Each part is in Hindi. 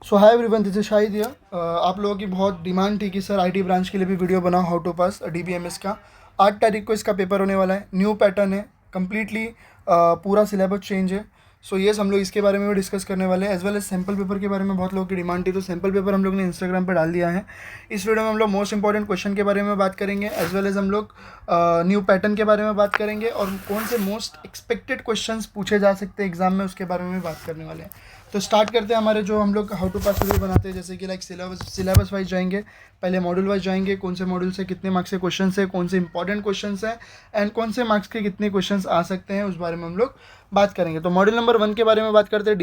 So hi everyone, this is Shahid here. आप लोगों की बहुत डिमांड थी कि सर आईटी ब्रांच के लिए भी वीडियो बनाओ, हाउ टू पास डीबीएमएस का। 8 तारीख को इसका पेपर होने वाला है। न्यू पैटर्न है कम्प्लीटली, पूरा सिलेबस चेंज है। सो येस, हम लोग इसके बारे में भी डिस्कस करने वाले हैं, as well as sample paper के बारे में बहुत लोगों की डिमांड थी, तो सैम्पल पेपर हम लोग ने इंस्टाग्राम पर डाल दिया है। इस वीडियो में हम लोग मोस्ट इंपॉर्टेंट क्वेश्चन के बारे में बात करेंगे, एज वेल एज हम लोग न्यू पैटर्न के बारे में बात करेंगे, और कौन से मोस्ट एक्सपेक्टेड क्वेश्चंस पूछे जा सकते हैं एग्जाम में, उसके बारे में भी बात करने वाले हैं। तो स्टार्ट करते हैं हमारे जो हम लोग हाउ टू पास वीडियो बनाते हैं, जैसे कि लाइक सिलेबस वाइज जाएंगे, पहले मॉड्यूल वाइज जाएंगे, कौन से मॉड्यूल से कितने मार्क्स के क्वेश्चन है, कौन से इंपॉर्टेंट क्वेश्चन है, एंड कौन से मार्क्स के कितने क्वेश्चन आ सकते हैं, उस बारे में हम लोग बात करेंगे। तो मॉड्यूल नंबर 1 के बारे में बात करते हैं,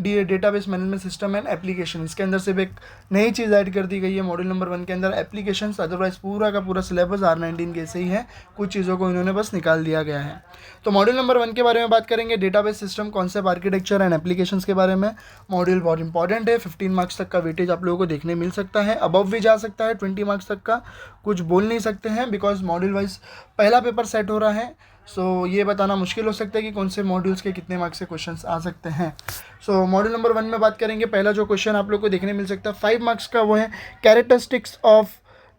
database management system and application. इसके अंदर सिर्फ एक नई चीज़ ऐड कर दी गई है मॉड्यूल नंबर 1 के अंदर, एप्लीकेशन। अदरवाइज पूरा का पूरा सिलेबस R19 के से ही है, कुछ चीज़ों को इन्होंने बस निकाल दिया गया है। तो मॉड्यूल नंबर 1 के बारे में बात करेंगे, database system concept, architecture and applications के बारे में। मॉड्यूल बहुत इंपॉर्टेंट है, 15 मार्क्स तक का वेटेज आप लोगों को देखने मिल सकता है, अबव भी जा सकता है 20 मार्क्स तक का, कुछ बोल नहीं सकते हैं बिकॉज मॉड्यूल वाइज पहला पेपर सेट हो रहा है। ये बताना मुश्किल हो सकता है कि कौन से मॉड्यूल्स के कितने मार्क्स के क्वेश्चंस आ सकते हैं। मॉड्यूल नंबर 1 में बात करेंगे, पहला जो क्वेश्चन आप लोग को देखने मिल सकता है 5 मार्क्स का, वो है कैरेक्टरिस्टिक्स ऑफ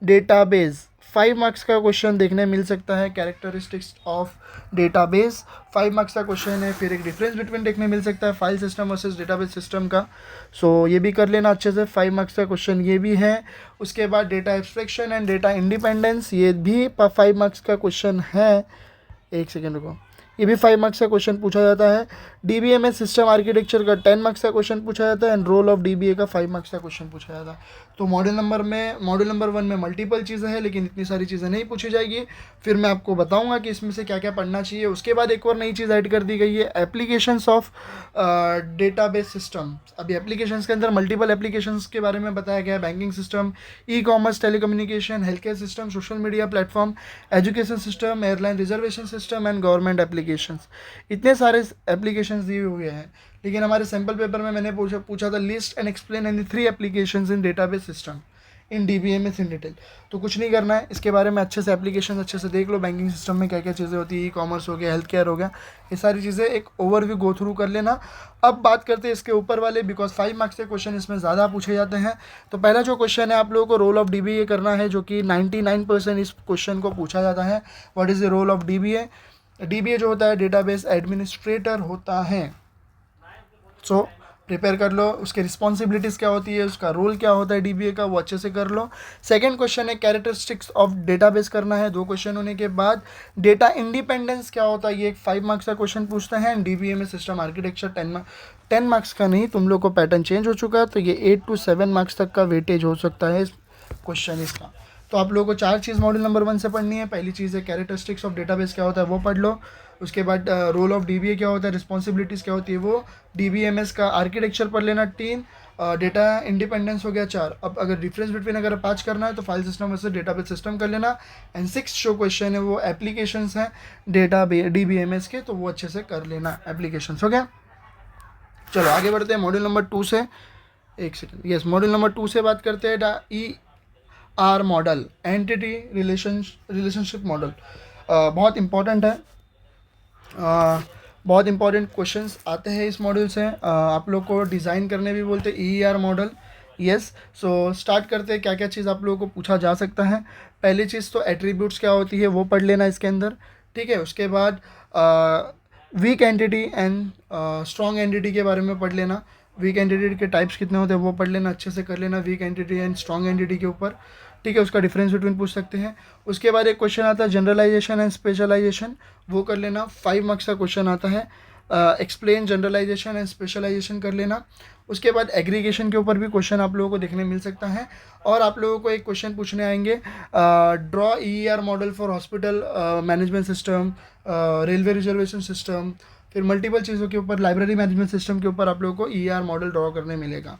डेटाबेस। 5 मार्क्स का क्वेश्चन देखने मिल सकता है, कैरेक्टरिस्टिक्स ऑफ डेटाबेस 5 मार्क्स का क्वेश्चन है। फिर एक डिफरेंस बिटवीन देखने मिल सकता है file system versus database system का। ये भी कर लेना अच्छे से, 5 मार्क्स का क्वेश्चन ये भी है। उसके बाद data abstraction and data independence, ये भी 5 मार्क्स का क्वेश्चन है। एक सेकेंड रुको, ये भी 5 मार्क्स का क्वेश्चन पूछा जाता है। डीबीएमएस सिस्टम आर्किटेक्चर का 10 मार्क्स का क्वेश्चन पूछा जाता है, एंड रोल ऑफ डीबीए का 5 मार्क्स का क्वेश्चन पूछा जाता है। तो मॉड्यूल नंबर 1 में मल्टीपल चीज़ें हैं, लेकिन इतनी सारी चीज़ें नहीं पूछी जाएगी। फिर मैं आपको बताऊंगा कि इसमें से क्या क्या पढ़ना चाहिए। उसके बाद एक और नई चीज़ ऐड कर दी गई है, एप्लीकेशंस ऑफ डेटाबेस सिस्टम। अभी एप्लीकेशंस के अंदर मल्टीपल एप्लीकेशंस के बारे में बताया गया है, banking system, e commerce, telecommunication, health care system, social media platform, education system, airline reservation system and government applications. इतने सारे एप्लीकेशंस दिए हुए हैं, लेकिन हमारे सैम्पल पेपर में मैंने पूछा था list and explain any 3 applications in database system in DBMS in detail. तो कुछ नहीं करना है, इसके बारे में अच्छे से एप्लीकेशन अच्छे से देख लो, बैंकिंग सिस्टम में क्या क्या चीज़ें होती है, ई कॉमर्स हो गया, हेल्थ केयर हो गया, ये सारी चीज़ें एक ओवरव्यू गो थ्रू कर लेना। अब बात करते हैं इसके ऊपर वाले, बिकॉज 5 मार्क्स के क्वेश्चन इसमें ज़्यादा पूछे जाते हैं। तो पहला जो क्वेश्चन है, आप लोगों को रोल ऑफ डीबीए करना है, जो कि 99% इस क्वेश्चन को पूछा जाता है। What is the role of DBA? DBA जो होता है डेटाबेस एडमिनिस्ट्रेटर होता है। प्रिपेयर कर लो, उसके रिस्पॉन्सिबिलिटीज़ क्या होती है, उसका रोल क्या होता है डीबीए का, वो अच्छे से कर लो। सेकंड क्वेश्चन है कैरेक्टरिस्टिक्स ऑफ डेटाबेस करना है। 2 क्वेश्चन होने के बाद डेटा इंडिपेंडेंस क्या होता है, ये एक 5 मार्क्स का क्वेश्चन पूछता है। डीबीए में सिस्टम आर्किटेक्चर 10 मार्क्स का नहीं, तुम लोग को पैटर्न चेंज हो चुका है, तो ये 8 to 7 मार्क्स तक का वेटेज हो सकता है इस क्वेश्चन इसका। तो आप लोगों को 4 चीज़ मॉड्यूल नंबर 1 से पढ़नी है। पहली चीज़ है कैरेक्टरिस्टिक्स ऑफ डेटाबेस क्या होता है, वो पढ़ लो। उसके बाद रोल ऑफ डीबीए क्या होता है, रिस्पॉन्सिबिलिटीज़ क्या होती है वो, डीबीएमएस का आर्किटेक्चर पढ़ लेना 3, डेटा इंडिपेंडेंस हो गया 4। अब अगर डिफरेंस बिटवीन अगर 5 करना है तो file system versus database system कर लेना। एंड 6 जो क्वेश्चन है वो एप्लीकेशंस हैं डीबीएमएस के, तो वो अच्छे से कर लेना, एप्लीकेशंस हो गया। चलो आगे बढ़ते हैं मॉड्यूल नंबर 2 से। एक सेकेंड, यस, मॉड्यूल नंबर 2 से बात करते हैं। ER model, entity relationship model, बहुत इंपॉर्टेंट है। बहुत इंपॉर्टेंट क्वेश्चंस आते हैं इस मॉड्यूल से। आप लोग को डिज़ाइन करने भी बोलते हैं ER मॉडल। यस, स्टार्ट करते हैं क्या क्या चीज़ आप लोगों को पूछा जा सकता है। पहली चीज़ तो एट्रीब्यूट्स क्या होती है वो पढ़ लेना इसके अंदर, ठीक है। उसके बाद weak entity and strong entity के बारे में पढ़ लेना। वीक एंटिटी के टाइप्स कितने होते हैं वो पढ़ लेना, अच्छे से कर लेना weak entity and strong entity के ऊपर, ठीक है। उसका डिफरेंस बिटवीन पूछ सकते हैं। उसके बाद एक क्वेश्चन आता है जनरलाइजेशन एंड स्पेशलाइजेशन, वो कर लेना, 5 मार्क्स का क्वेश्चन आता है। एक्सप्लेन जनरलाइजेशन एंड स्पेशलाइजेशन कर लेना। उसके बाद एग्रीगेशन के ऊपर भी क्वेश्चन आप लोगों को देखने मिल सकता है। और आप लोगों को एक क्वेश्चन पूछने आएंगे, draw ER model for hospital management system, railway reservation system, फिर मल्टीपल चीज़ों के ऊपर, लाइब्रेरी मैनेजमेंट सिस्टम के ऊपर आप लोगों को ER मॉडल ड्रॉ करने मिलेगा।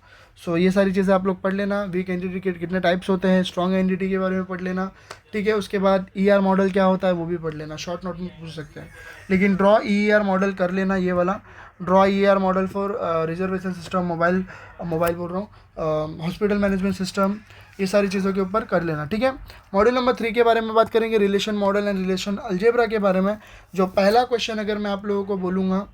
ये सारी चीज़ें आप लोग पढ़ लेना। वीक एंटिटी के कितने टाइप्स होते हैं, स्ट्रॉन्ग एंटिटी के बारे में पढ़ लेना, ठीक है। उसके बाद ER मॉडल क्या होता है वो भी पढ़ लेना, शॉर्ट नोट में पूछ सकते हैं, लेकिन ड्रॉ ER मॉडल कर लेना, ये वाला draw ER model for reservation system, mobile बोल रहा हूँ, हॉस्पिटल मैनेजमेंट सिस्टम, ये सारी चीज़ों के ऊपर कर लेना, ठीक है। मॉड्यूल नंबर 3 के बारे में बात करेंगे, relation model and relation algebra के बारे में। जो पहला क्वेश्चन अगर मैं आप लोगों को बोलूँगा,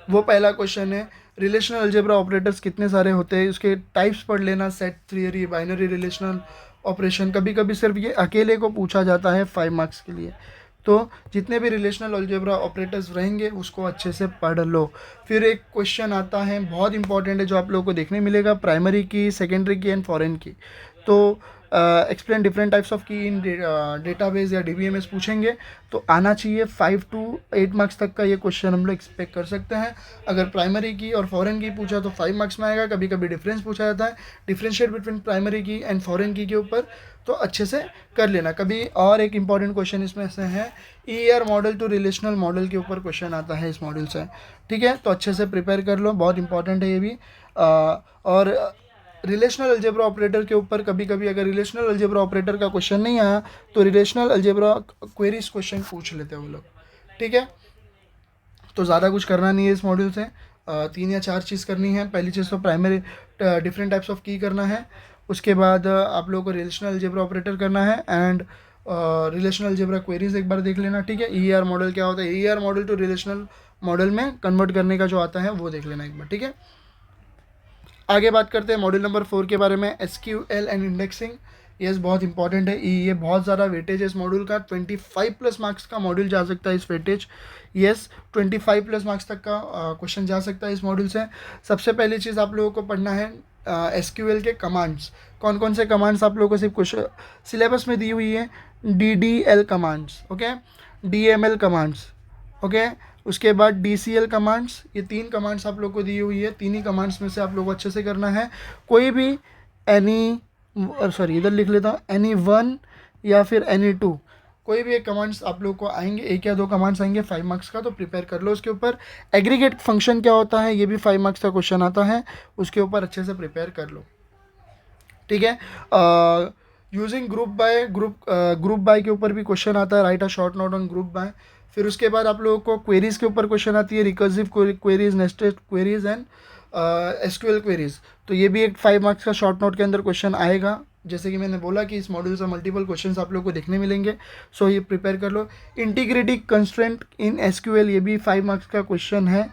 वो पहला क्वेश्चन है। रिलेशनल अलजेब्रा ऑपरेटर्स कितने सारे होते हैं, उसके टाइप्स पढ़ लेना, set theory, binary relational operation. कभी कभी सिर्फ ये अकेले को पूछा जाता है 5 मार्क्स के लिए। तो जितने भी रिलेशनल अलजेब्रा ऑपरेटर्स रहेंगे उसको अच्छे से पढ़ लो। फिर एक क्वेश्चन आता है बहुत इंपॉर्टेंट है, जो आप लोगों को देखने मिलेगा, प्राइमरी की, सेकेंडरी की एंड फॉरेन की। तो एक्सप्लेन डिफरेंट टाइप्स ऑफ की इन डेटाबेस या डीबीएमएस पूछेंगे, तो आना चाहिए। 5 to 8 मार्क्स तक का ये क्वेश्चन हम लोग एक्सपेक्ट कर सकते हैं। अगर प्राइमरी की और फॉरेन की पूछा तो 5 मार्क्स में आएगा। कभी कभी डिफरेंस पूछा जाता है, डिफरेंशिएट बिटवीन प्राइमरी की एंड फॉरेन की के ऊपर, तो अच्छे से कर लेना। कभी और एक इंपॉर्टेंट क्वेश्चन इसमें से है, ER model to relational model के ऊपर क्वेश्चन आता है इस मॉडल से, ठीक है। तो अच्छे से प्रिपेयर कर लो, बहुत इंपॉर्टेंट है ये भी। और रिलेशनल अलजेब्रा ऑपरेटर के ऊपर कभी कभी अगर रिलेशनल अलजेब्रा ऑपरेटर का क्वेश्चन नहीं आया तो रिलेशनल अलजेब्रा क्वेरीज क्वेश्चन पूछ लेते हैं वो लोग, ठीक है। तो ज़्यादा कुछ करना नहीं है इस मॉड्यूल से, 3 या 4 चीज़ करनी है। पहली चीज़ तो प्राइमरी डिफरेंट टाइप्स ऑफ की करना है, उसके बाद आप लोगों को रिलेशनल अलजेब्रा ऑपरेटर करना है, एंड रिलेशनल अलजेब्रा क्वेरीज एक बार देख लेना, ठीक है। ईआर मॉडल क्या होता है, ER model to relational model में कन्वर्ट करने का जो आता है वो देख लेना एक बार, ठीक है। आगे बात करते हैं मॉड्यूल नंबर 4 के बारे में, एसक्यूएल एंड इंडेक्सिंग। यस, बहुत इंपॉर्टेंट है ये, बहुत ज़्यादा वेटेज है इस मॉड्यूल का। 25 प्लस मार्क्स का मॉड्यूल जा सकता है इस वेटेज। यस, 25 प्लस मार्क्स तक का क्वेश्चन जा सकता है इस मॉड्यूल से। सबसे पहली चीज़ आप लोगों को पढ़ना है एसक्यूएल के कमांड्स। कौन कौन से कमांड्स आप लोगों को सिर्फ क्वेश्चन सिलेबस में दी हुई है, DDL commands, okay, DML commands, okay, उसके बाद DCL कमांड्स। ये 3 कमांड्स आप लोग को दी हुई है, 3 ही कमांड्स में से आप लोग को अच्छे से करना है। कोई भी इधर लिख लेता हूँ, any1 या फिर any2, कोई भी एक कमांड्स आप लोग को आएंगे, 1 या 2 कमांड्स आएंगे 5 मार्क्स का, तो प्रिपेयर कर लो उसके ऊपर। एग्रीगेट फंक्शन क्या होता है, ये भी 5 मार्क्स का क्वेश्चन आता है, उसके ऊपर अच्छे से प्रिपेयर कर लो, ठीक है। यूजिंग ग्रुप बाय के ऊपर भी क्वेश्चन आता है, right a short note on group by. फिर उसके बाद आप लोगों को क्वेरीज के ऊपर क्वेश्चन आती है, recursive queries, nested queries and SQL queries. तो ये भी एक 5 मार्क्स का शॉर्ट नोट के अंदर क्वेश्चन आएगा। जैसे कि मैंने बोला कि इस मॉड्यूल से मल्टीपल क्वेश्चंस आप लोग को देखने मिलेंगे, सो ये प्रिपेयर कर लो। इंटीग्रिटी कंस्ट्रेंट इन एसक्यूएल, ये भी 5 मार्क्स का क्वेश्चन है,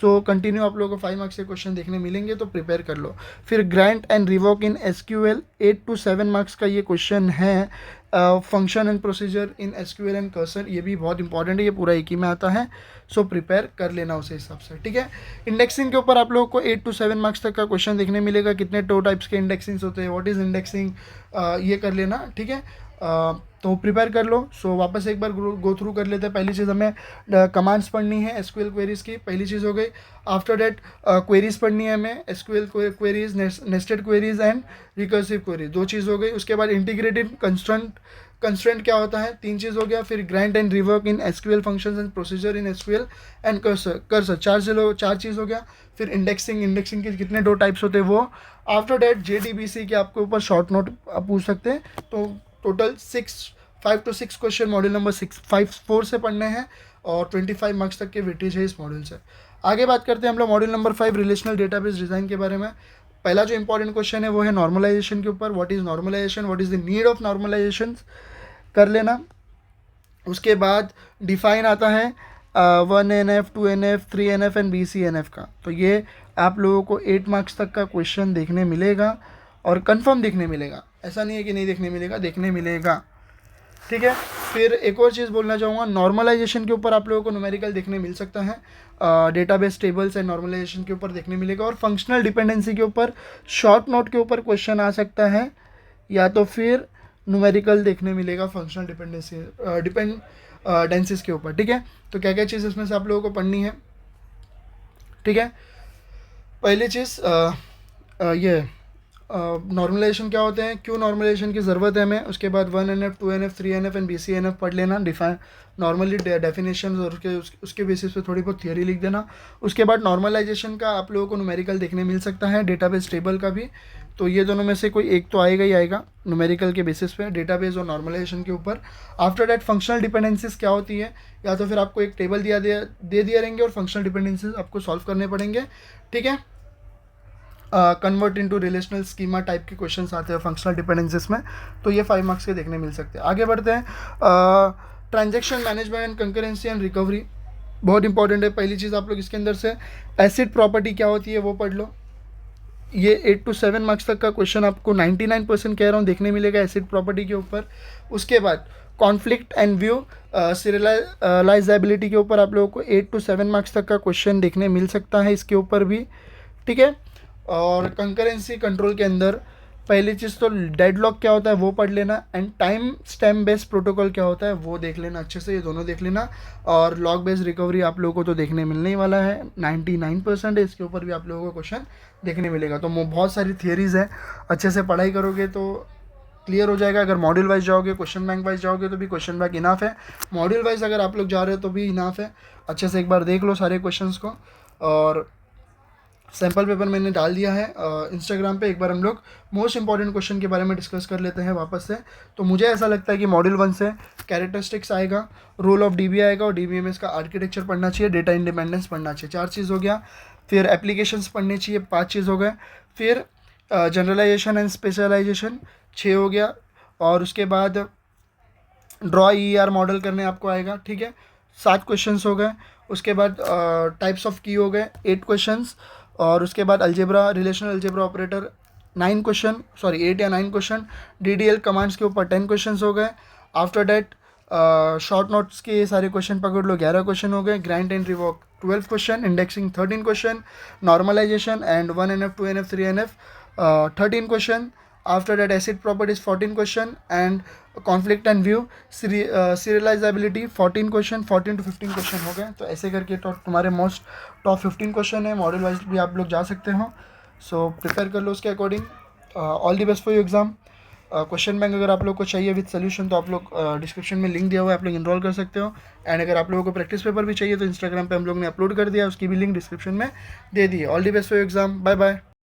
सो कंटिन्यू आप लोगों को 5 मार्क्स के क्वेश्चन देखने मिलेंगे, तो प्रिपेयर कर लो। फिर grant and revoke in SQL, 8 to 7 marks का ये क्वेश्चन है। Function and procedure in SQL and cursor, ये भी बहुत इंपॉर्टेंट है, ये पूरा एक ही में आता है, सो प्रिपेयर कर लेना उस हिसाब से, ठीक है। इंडेक्सिंग के ऊपर आप लोगों को 8 to 7 मार्क्स तक का क्वेश्चन देखने मिलेगा। कितने 2 टाइप्स के इंडेक्सिंग्स होते हैं, व्हाट इज़ इंडेक्सिंग, ये कर लेना, ठीक है। तो प्रिपेयर कर लो। सो वापस एक बार गो थ्रू कर लेते हैं। पहली चीज़ हमें कमांड्स पढ़नी है एसक्यूएल क्वेरीज की, पहली चीज़ हो गई। आफ्टर डैट क्वेरीज पढ़नी है हमें, SQL queries, nested queries and recursive queries, 2 चीज़ हो गई। उसके बाद इंटीग्रेटेड कंस्ट्रेंट क्या होता है, 3 चीज़ हो गया। फिर grant and rework in SQL functions and procedure in SQL and cursor 4 चीज़ हो गया। फिर इंडेक्सिंग के कितने 2 टाइप्स होते हैं वो। आफ्टर डैट JDBC के आपके ऊपर शॉर्ट नोट आप पूछ सकते हैं। तो total 5 to 6 question module number 4 से पढ़ने हैं, और 25 मार्क्स तक के वेटेज है इस मॉड्यूल से। आगे बात करते हैं हम लोग module number 5 relational database design के बारे में। पहला जो इंपॉर्टेंट क्वेश्चन है वो है नॉर्मलाइजेशन के ऊपर। What is normalization, what is the need of normalization, कर लेना। उसके बाद डिफाइन आता है 1NF, 2NF, 3NF and BCNF का। तो ये आप लोगों को 8 मार्क्स तक का क्वेश्चन देखने मिलेगा, और कंफर्म देखने मिलेगा, ऐसा नहीं है कि नहीं देखने मिलेगा, देखने मिलेगा, ठीक है। फिर एक और चीज़ बोलना चाहूँगा, नॉर्मलाइजेशन के ऊपर आप लोगों को न्यूमेरिकल देखने मिल सकता है, डेटाबेस टेबल्स एंड नॉर्मलाइजेशन के ऊपर देखने मिलेगा। और फंक्शनल डिपेंडेंसी के ऊपर शॉर्ट नोट के ऊपर क्वेश्चन आ सकता है, या तो फिर न्यूमेरिकल देखने मिलेगा फंक्शनल डिपेंडेंसीज के ऊपर, ठीक है। तो क्या क्या चीज़ इसमें से आप लोगों को पढ़नी है, ठीक है। पहली चीज़ ये नॉर्मलाइजेशन क्या होते हैं, क्यों नॉर्मलाइजेशन की ज़रूरत है हमें। उसके बाद 1NF, 2NF, 3NF and BCNF पढ़ लेना, नॉर्मली डेफिनेशन, और उसके बेसिस पे थोड़ी बहुत थियरी लिख देना। उसके बाद नॉर्मलाइजेशन का आप लोगों को न्यूमेरिकल देखने मिल सकता है, डेटाबेस टेबल का भी। तो ये दोनों में से कोई एक तो आएगा ही आएगा न्यूमेरिकल के बेसिस पे, डेटाबेस और नॉर्मलाइजेशन के ऊपर। आफ्टर डैट फंक्शनल डिपेंडेंसीज क्या होती है, या तो फिर आपको एक टेबल दे दिया रहेंगे और फंक्शनल डिपेंडेंसीज आपको सॉल्व करने पड़ेंगे, ठीक है। Convert into relational schema type के क्वेश्चंस आते हैं फंक्शनल डिपेंडेंसीज में, तो ये 5 मार्क्स के देखने मिल सकते हैं। आगे बढ़ते हैं, transaction management and concurrency and recovery. बहुत इंपॉर्टेंट है। पहली चीज़ आप लोग इसके अंदर से एसिड प्रॉपर्टी क्या होती है वो पढ़ लो। ये 8 to 7 मार्क्स तक का क्वेश्चन आपको 99% कह रहा हूँ देखने मिलेगा एसिड प्रॉपर्टी के ऊपर। उसके बाद कॉन्फ्लिक्ट एंड व्यू सीरियलाइजेबिलिटी के ऊपर आप लोगों को 8 to 7 मार्क्स तक का क्वेश्चन देखने मिल सकता है इसके ऊपर भी, ठीक है। और कंकरेंसी कंट्रोल के अंदर पहली चीज़ तो डेडलॉक क्या होता है वो पढ़ लेना, and time stamp based protocol क्या होता है वो देख लेना अच्छे से, ये दोनों देख लेना। और लॉग बेस्ड रिकवरी आप लोगों को तो देखने मिलने ही वाला है, 99% है, इसके ऊपर भी आप लोगों को क्वेश्चन देखने मिलेगा। तो बहुत सारी थियरीज़ है, अच्छे से पढ़ाई करोगे तो क्लियर हो जाएगा। अगर मॉड्यूल वाइज जाओगे, क्वेश्चन बैंक वाइज जाओगे तो भी क्वेश्चन बैंक इनाफ है, मॉड्यूल वाइज अगर आप लोग जा रहे हो तो भी इनाफ है। अच्छे से एक बार देख लो सारे क्वेश्चंस को। और सैम्पल पेपर मैंने डाल दिया है इंस्टाग्राम पे, एक बार हम लोग मोस्ट इंपॉर्टेंट क्वेश्चन के बारे में डिस्कस कर लेते हैं वापस से। तो मुझे ऐसा लगता है कि मॉड्यूल 1 से कैरेक्टरिस्टिक्स आएगा, रोल ऑफ डीबीआई आएगा, और डीबीएमएस का आर्किटेक्चर पढ़ना चाहिए, डेटा इंडिपेंडेंस पढ़ना चाहिए, 4 चीज़ हो गया। फिर एप्लीकेशंस पढ़नी चाहिए, 5 चीज़ हो गए। फिर जनरलाइजेशन एंड स्पेशलाइजेशन 6 हो गया। और उसके बाद ड्रॉ ईआर मॉडल करने आपको आएगा, ठीक है, 7 क्वेश्चंस हो गए। उसके बाद टाइप्स ऑफ की हो गए 8 क्वेश्चंस। और उसके बाद algebra, relational algebra operator 9 question, sorry 8 या 9 क्वेश्चन। डीडीएल कमांड्स के ऊपर 10 क्वेश्चंस हो गए। आफ्टर डैट शॉर्ट नोट्स के सारे क्वेश्चन पकड़ लो, 11 क्वेश्चन हो गए। Grant and revoke 12 question, indexing 13 question, normalization and 1NF 2NF 3NF 13 question. After that acid properties 14 question, and conflict and view serializability 14 question, 14 to 15 question हो गए। तो ऐसे करके तुम्हारे मोस्ट टॉप 15 क्वेश्चन है, मॉडल वाइज भी आप लोग जा सकते हो। सो प्रिपेयर कर लो उसके according. All the best for you exam. Question bank अगर आप लोग को चाहिए विद सोल्यूशन तो आप लोग डिस्क्रिप्शन में लिंक दिया हुआ है, आप लोग इनरोल कर सकते हो। एंड अगर आप लोगों को प्रैक्टिस पेपर भी चाहिए तो इंस्टाग्राम पे हम लोग ने अपलोड कर दिया, उसकी भी लिंक डिस्क्रिप्शन में दे दी है। All the best for you exam, bye bye.